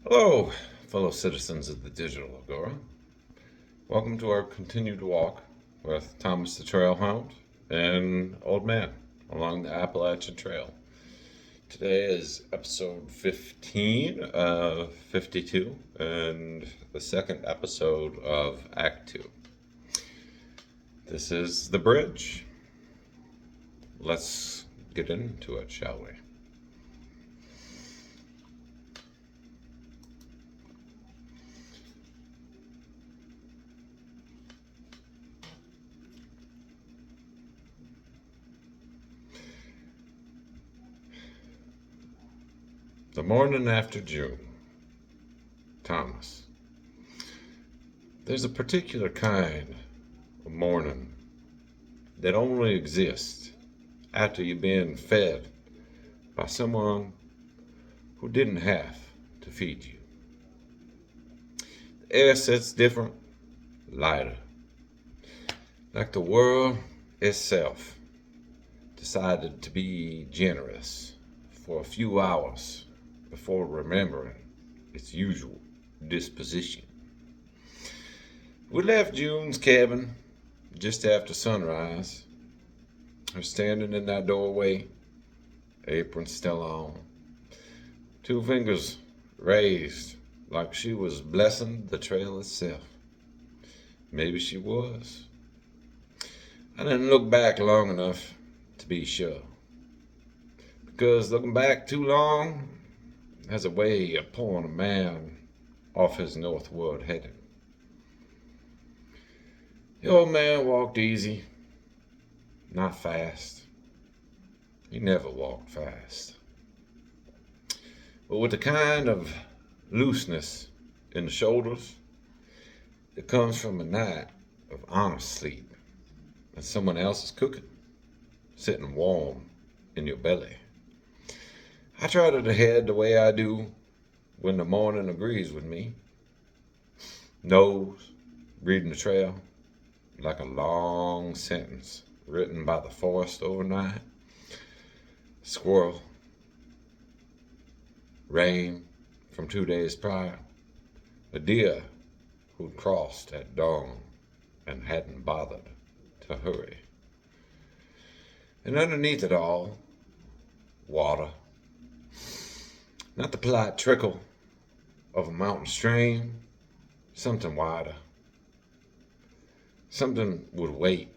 Hello, fellow citizens of the digital agora. Welcome to our continued walk with Thomas the Trailhound and Old Man along the Appalachian Trail. Today is episode 15 of 52 and the second episode of Act 2. This is the bridge. Let's get into it, shall we? The morning after June. Thomas. There's a particular kind of morning that only exists after you've been fed by someone who didn't have to feed you. The air sits different, lighter, like the world itself decided to be generous for a few hours before remembering its usual disposition. We left June's cabin just after sunrise. Her standing in that doorway, apron still on, two fingers raised like she was blessing the trail itself. Maybe she was. I didn't look back long enough to be sure, because looking back too long has a way of pulling a man off his northward heading. The old man walked easy, not fast. He never walked fast, but with the kind of looseness in the shoulders that comes from a night of honest sleep and someone else's cooking sitting warm in your belly. I trotted ahead the way I do when the morning agrees with me. Nose reading the trail like a long sentence written by the forest overnight. Squirrel. Rain from 2 days prior. A deer who'd crossed at dawn and hadn't bothered to hurry. And underneath it all, water. Not the polite trickle of a mountain stream, something wider. Something with weight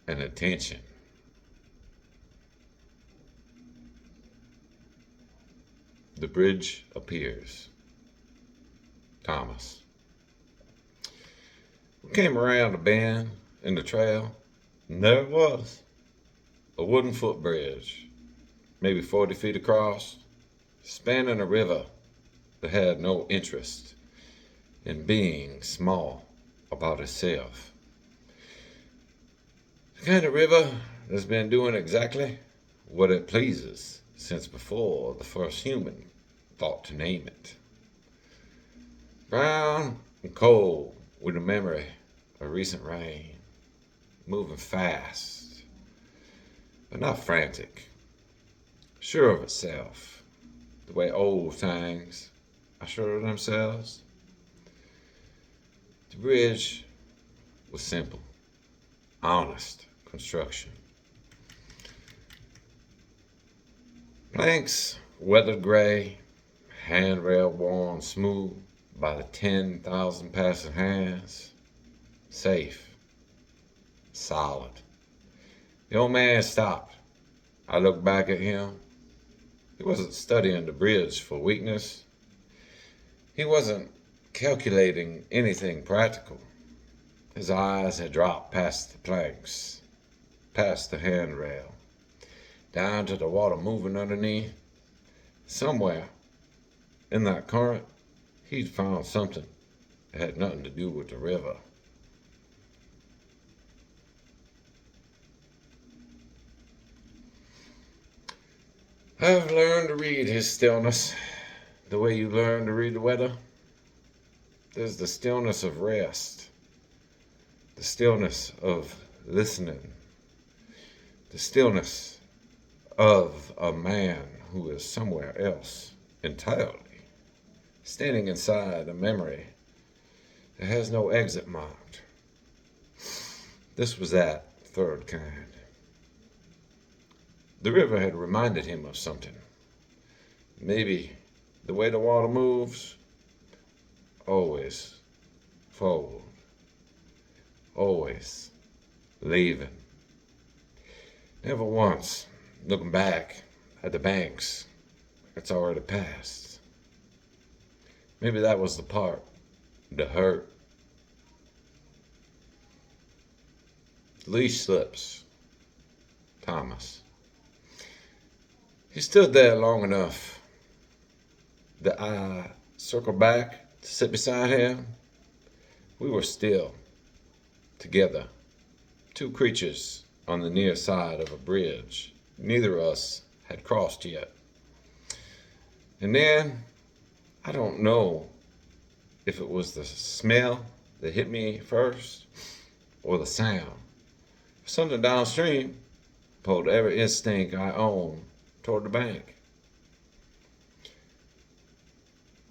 and attention. The bridge appears. Thomas. We came around a bend in the trail, and there it was. A wooden footbridge, maybe 40 feet across, spanning a river that had no interest in being small about itself. The kind of river that's been doing exactly what it pleases since before the first human thought to name it. Brown and cold with the memory of recent rain, moving fast, but not frantic, sure of itself, the way old things are sure of themselves. The bridge was simple, honest construction. Planks weathered gray, handrail worn smooth by the 10,000 passing hands. Safe, solid. The old man stopped. I looked back at him. He wasn't studying the bridge for weakness. He wasn't calculating anything practical. His eyes had dropped past the planks, past the handrail, down to the water moving underneath. Somewhere in that current, he'd found something that had nothing to do with the river. I've learned to read his stillness the way you learn to read the weather. There's the stillness of rest, the stillness of listening, the stillness of a man who is somewhere else entirely, standing inside a memory that has no exit marked. This was that third kind. The river had reminded him of something. Maybe the way the water moves, always forward, always leaving. Never once looking back at the banks it's already passed. Maybe that was the part that hurt. Leash slips. Thomas. He stood there long enough that I circled back to sit beside him. We were still, together, two creatures on the near side of a bridge neither of us had crossed yet. And then, I don't know if it was the smell that hit me first or the sound. Something downstream pulled every instinct I own toward the bank.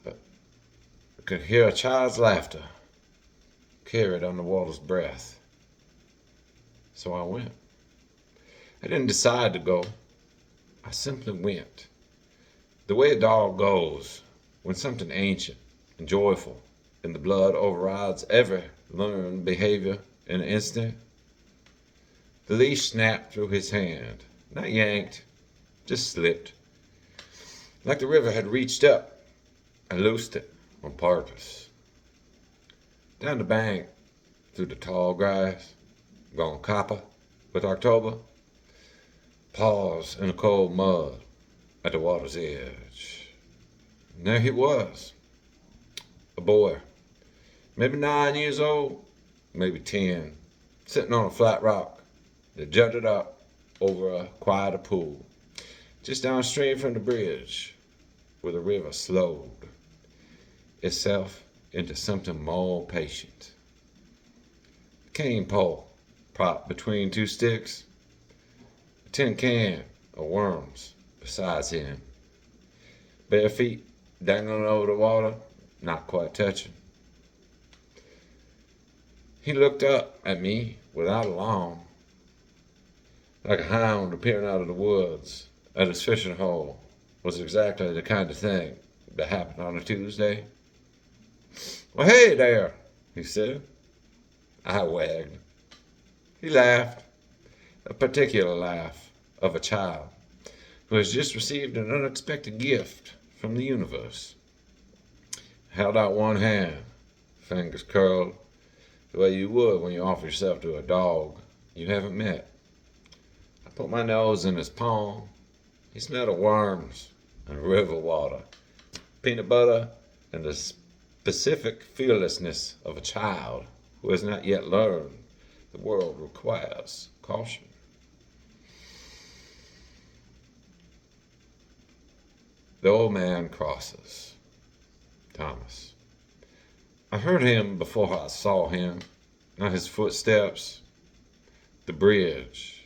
But I could hear a child's laughter carried on the water's breath. So I went. I didn't decide to go. I simply went. The way a dog goes when something ancient and joyful in the blood overrides every learned behavior in an instant. The leash snapped through his hand, not yanked, just slipped. Like the river had reached up and loosed it on purpose. Down the bank, through the tall grass, gone copper with October, paused in the cold mud at the water's edge. And there he was, a boy, maybe 9 years old, maybe 10, sitting on a flat rock that jutted up over a quieter pool, just downstream from the bridge, where the river slowed itself into something more patient. A cane pole propped between two sticks, a tin can of worms besides him, bare feet dangling over the water, not quite touching. He looked up at me without alarm, like a hound appearing out of the woods at his fishing hole was exactly the kind of thing that happened on a Tuesday. "Well, hey there," he said. I wagged. He laughed, a particular laugh of a child who has just received an unexpected gift from the universe. Held out one hand, fingers curled, the way you would when you offer yourself to a dog you haven't met. I put my nose in his palm. He smelled of worms and river water, peanut butter, and the specific fearlessness of a child who has not yet learned the world requires caution. The old man crosses. Thomas. I heard him before I saw him, not his footsteps. The bridge,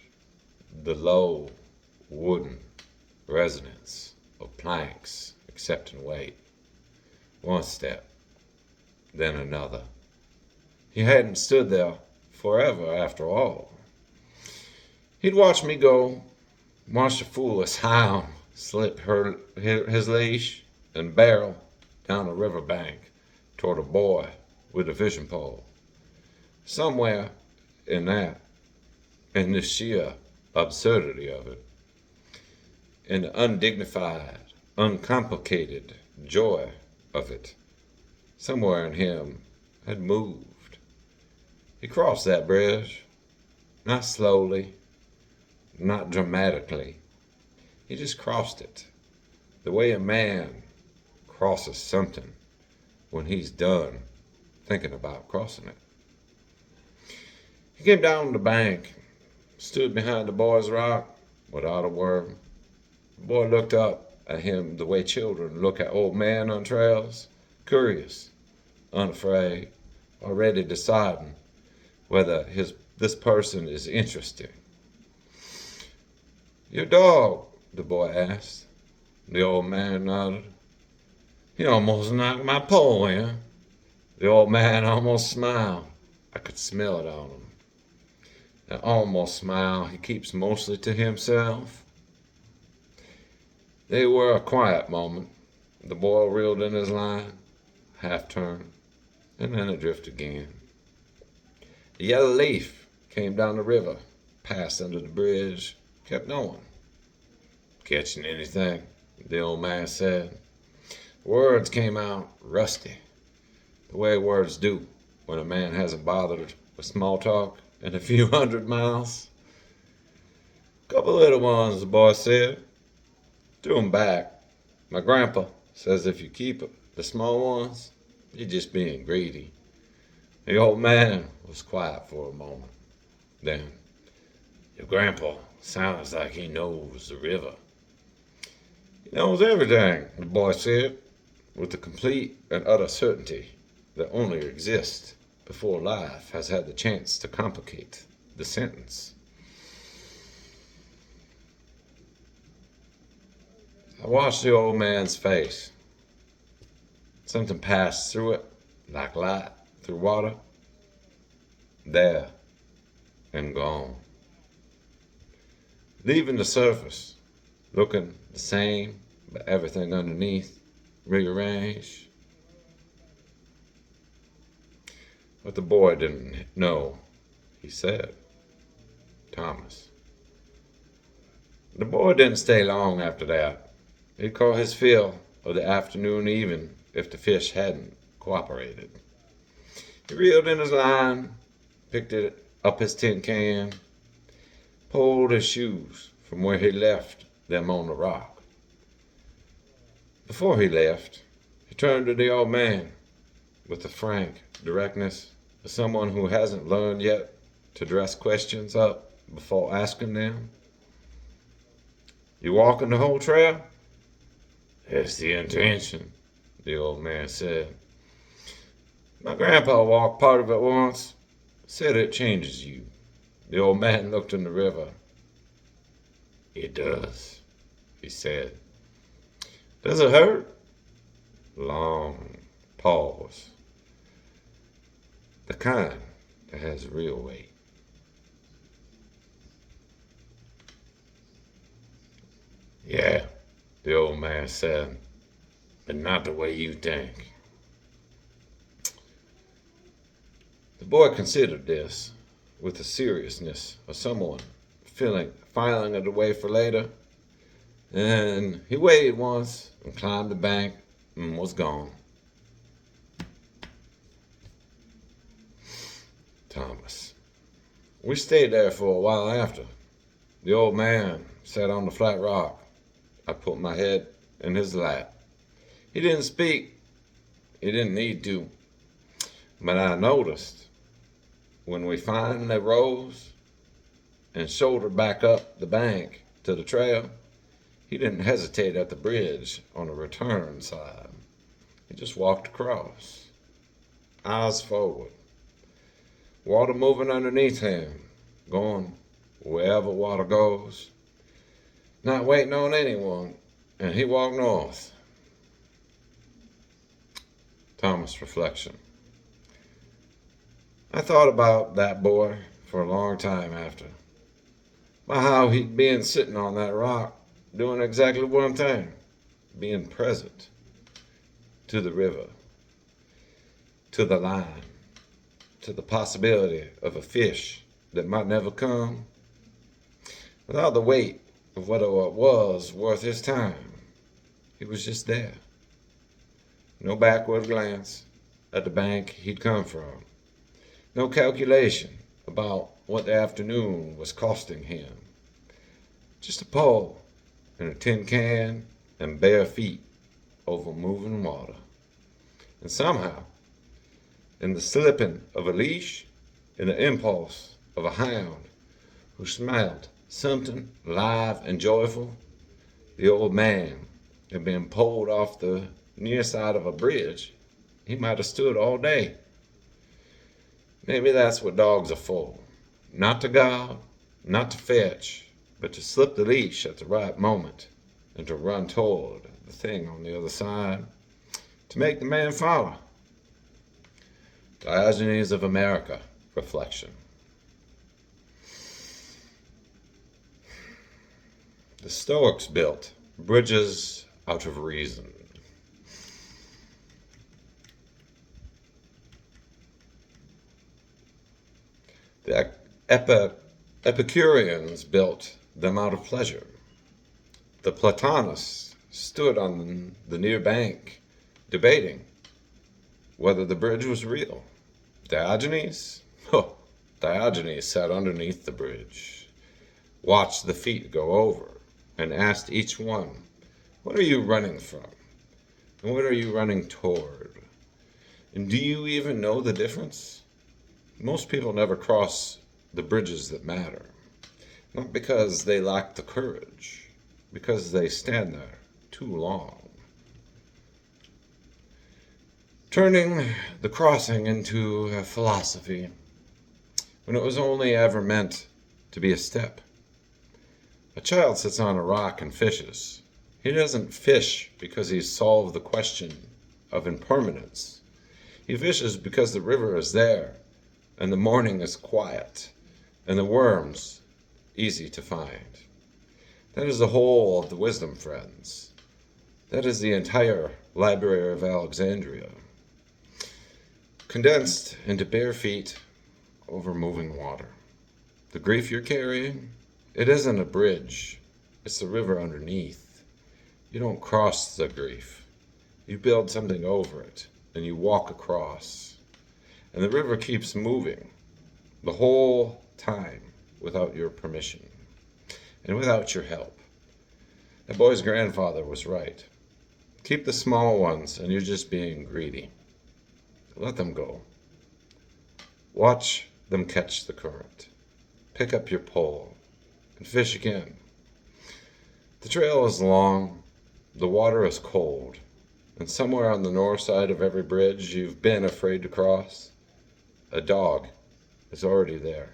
the low, wooden resonance of planks accepting weight. One step, then another. He hadn't stood there forever after all. He'd watched me go, watched the foolish hound slip his leash and barrel down a river bank toward a boy with a fishing pole. Somewhere in that, in the sheer absurdity of it, in the undignified, uncomplicated joy of it, somewhere in him had moved. He crossed that bridge, not slowly, not dramatically. He just crossed it, the way a man crosses something when he's done thinking about crossing it. He came down the bank, stood behind the boy's rock without a word. The boy looked up at him the way children look at old men on trails, curious, unafraid, already deciding whether this person is interesting. "Your dog?" the boy asked. The old man nodded. He almost knocked my pole in. The old man almost smiled. I could smell it on him. That almost smile he keeps mostly to himself. They were a quiet moment. The boy reeled in his line, half turned, and then adrift again. A yellow leaf came down the river, passed under the bridge, kept going. Catching anything? The old man said. Words came out rusty, the way words do when a man hasn't bothered with small talk in a few 100 miles. Couple little ones, the boy said. Threw 'em back. My grandpa says if you keep the small ones, you're just being greedy. The old man was quiet for a moment. Then, your grandpa sounds like he knows the river. He knows everything, the boy said, with the complete and utter certainty that only exists before life has had the chance to complicate the sentence. I watched the old man's face. Something passed through it, like light through water. There and gone. Leaving the surface, looking the same, but everything underneath rearranged. But the boy didn't know, he said. Thomas. The boy didn't stay long after that. He'd caught his fill of the afternoon even if the fish hadn't cooperated. He reeled in his line, picked it up his tin can, pulled his shoes from where he left them on the rock. Before he left, he turned to the old man with the frank directness of someone who hasn't learned yet to dress questions up before asking them. You walking the whole trail? That's the intention, the old man said. My grandpa walked part of it once, said it changes you. The old man looked in the river. It does, he said. Does it hurt? Long pause. The kind that has real weight. Yeah, the old man said, but not the way you think. The boy considered this with the seriousness of someone filing it away for later. And he waited once and climbed the bank and was gone. Thomas. We stayed there for a while after. The old man sat on the flat rock. I put my head in his lap. He didn't speak. He didn't need to. But I noticed when we finally rose and shouldered back up the bank to the trail, he didn't hesitate at the bridge on the return side. He just walked across, eyes forward, water moving underneath him, going wherever water goes, not waiting on anyone, and he walked north. Thomas' reflection. I thought about that boy for a long time after. About how he'd been sitting on that rock, doing exactly one thing, being present to the river, to the line, to the possibility of a fish that might never come, without the weight of whether it was worth his time. He was just there. No backward glance at the bank he'd come from. No calculation about what the afternoon was costing him. Just a pole and a tin can and bare feet over moving water. And somehow, in the slipping of a leash, in the impulse of a hound who smelled something live and joyful, the old man had been pulled off the near side of a bridge. He might have stood all day. Maybe that's what dogs are for. Not to guard, not to fetch, but to slip the leash at the right moment and to run toward the thing on the other side. to make the man follow. Diogenes of America, reflection. The Stoics built bridges out of reason. The Epicureans built them out of pleasure. The Platonists stood on the near bank, debating whether the bridge was real. Diogenes? Oh, Diogenes sat underneath the bridge, watched the feet go over, and asked each one, "What are you running from? And what are you running toward? And do you even know the difference?" Most people never cross the bridges that matter, not because they lack the courage, because they stand there too long. Turning the crossing into a philosophy when it was only ever meant to be a step. A child sits on a rock and fishes. He doesn't fish because he's solved the question of impermanence. He fishes because the river is there, and the morning is quiet, and the worms easy to find. That is the whole of the wisdom, friends. That is the entire Library of Alexandria, condensed into bare feet over moving water. The grief you're carrying, it isn't a bridge, it's the river underneath. You don't cross the grief. You build something over it, and you walk across. And the river keeps moving the whole time without your permission and without your help. That boy's grandfather was right. Keep the small ones and you're just being greedy. Let them go. Watch them catch the current. Pick up your pole and fish again. The trail is long, the water is cold, and somewhere on the north side of every bridge you've been afraid to cross, a dog is already there,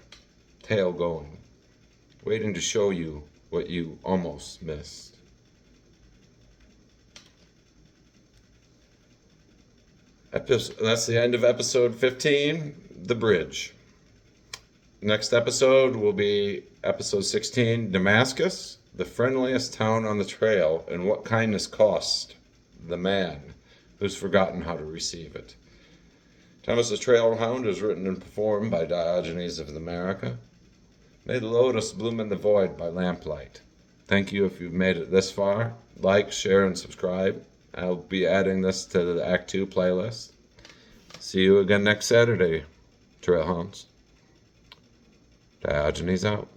tail going, waiting to show you what you almost missed. That's the end of episode 15, The Bridge. Next episode will be episode 16, Damascus, the friendliest town on the trail, and what kindness cost the man who's forgotten how to receive it. Thomas the Trailhound is written and performed by Diogenes of America. May the lotus bloom in the void by lamplight. Thank you if you've made it this far. Like, share, and subscribe. I'll be adding this to the Act 2 playlist. See you again next Saturday, Trailhounds. Diogenes out.